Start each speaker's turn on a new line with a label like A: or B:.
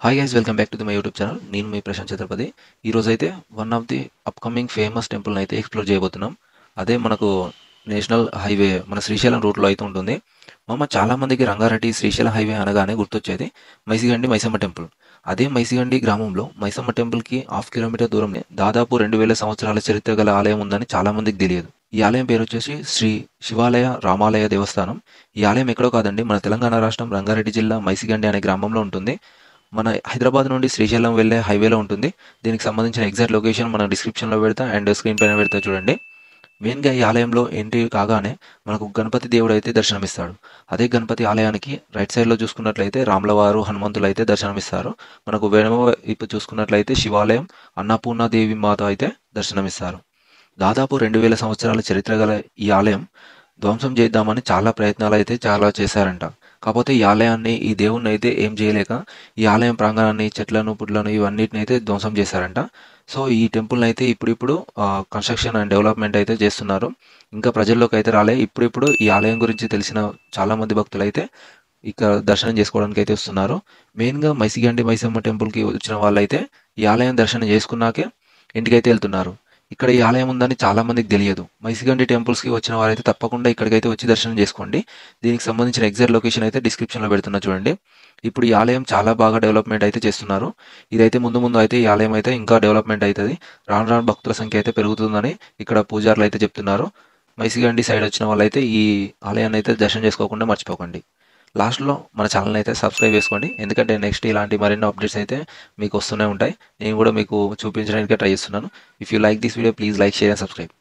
A: Hi guys, welcome back to my YouTube channel. నేను మీ ప్రశాంత్ ఛత్రపతి. ఈరోజు అయితే one of the upcoming famous టెంపుల్ని అయితే ఎక్స్ప్లోర్ చేయబోతున్నాం. అదే మనకు నేషనల్ హైవే మన శ్రీశైలం రూట్లో అయితే ఉంటుంది. చాలా మందికి రంగారెడ్డి శ్రీశైలం హైవే అనగానే గుర్తొచ్చేది మైసిగండి మైసమ్మ టెంపుల్. అదే మైసిగండి గ్రామంలో మైసమ్మ టెంపుల్కి హాఫ్ కిలోమీటర్ దూరంలో దాదాపు 2000 సంవత్సరాల చరిత్ర గల ఆలయం ఉందని చాలా మందికి తెలియదు. ఈ ఆలయం పేరు వచ్చేసి శ్రీ శివాలయ రామాలయ దేవస్థానం. ఈ ఆలయం ఎక్కడో కాదండి, మన తెలంగాణ రాష్ట్రం రంగారెడ్డి జిల్లా మైసిగండి అనే గ్రామంలో ఉంటుంది. మన హైదరాబాద్ నుండి శ్రీశైలం వెళ్ళే హైవేలో ఉంటుంది. దీనికి సంబంధించిన ఎగ్జాక్ట్ లొకేషన్ మన డిస్క్రిప్షన్లో పెడతా అండ్ స్క్రీన్ పైన పెడతా చూడండి. మెయిన్గా ఈ ఆలయంలో ఎంట్రీ కాగానే మనకు గణపతి దేవుడు అయితే దర్శనమిస్తాడు. అదే గణపతి ఆలయానికి రైట్ సైడ్లో చూసుకున్నట్లయితే రాములవారు హనుమంతులు అయితే దర్శనమిస్తారు. మనకు వెడమ వైపు చూసుకున్నట్లయితే శివాలయం అన్నపూర్ణ దేవి మాత అయితే దర్శనమిస్తారు. దాదాపు 2000 సంవత్సరాల చరిత్ర గల ఈ ఆలయం ధ్వంసం చేద్దామని చాలా ప్రయత్నాలు అయితే చాలా చేశారంట. కాకపోతే ఈ ఆలయాన్ని ఈ దేవుణ్ణి అయితే ఏం చేయలేక ఈ ఆలయం ప్రాంగణాన్ని చెట్లను పుట్లను ఇవన్నిటిని అయితే ధ్వంసం చేశారంట. సో ఈ టెంపుల్ని అయితే ఇప్పుడిప్పుడు కన్స్ట్రక్షన్ అండ్ డెవలప్మెంట్ అయితే చేస్తున్నారు. ఇంకా ప్రజల్లోకి అయితే రాలే. ఇప్పుడిప్పుడు ఈ ఆలయం గురించి తెలిసిన చాలామంది భక్తులు అయితే ఇక్కడ దర్శనం చేసుకోవడానికి అయితే వస్తున్నారు. మెయిన్గా మైసిగండి మైసమ్మ టెంపుల్కి వచ్చిన వాళ్ళైతే ఈ ఆలయం దర్శనం చేసుకున్నాకే ఇంటికైతే వెళ్తున్నారు. ఇక్కడ ఈ ఆలయం ఉందని చాలా మందికి తెలియదు. మైసిగండి టెంపుల్స్కి వచ్చిన వారైతే తప్పకుండా ఇక్కడికైతే వచ్చి దర్శనం చేసుకోండి. దీనికి సంబంధించిన ఎగ్జాక్ట్ లొకేషన్ అయితే డిస్క్రిప్షన్లో పెడుతున్నా చూడండి. ఇప్పుడు ఈ ఆలయం చాలా బాగా డెవలప్మెంట్ అయితే చేస్తున్నారు. ఇదైతే ముందు ముందు అయితే ఈ ఆలయం అయితే ఇంకా డెవలప్మెంట్ అవుతుంది. రాను రాను భక్తుల సంఖ్య అయితే పెరుగుతుందని ఇక్కడ పూజారులు అయితే చెప్తున్నారు. మైసిగండి సైడ్ వచ్చిన వాళ్ళైతే ఈ ఆలయాన్ని అయితే దర్శనం చేసుకోకుండా మర్చిపోకండి. లాస్ట్లో మన ఛానల్ని అయితే సబ్స్క్రైబ్ చేసుకోండి, ఎందుకంటే నెక్స్ట్ ఇలాంటి మరిన్ని అప్డేట్స్ అయితే మీకు వస్తూనే ఉంటాయి. నేను కూడా మీకు చూపించడానికి ట్రై చేస్తున్నాను. If you like this video, please like, share and subscribe.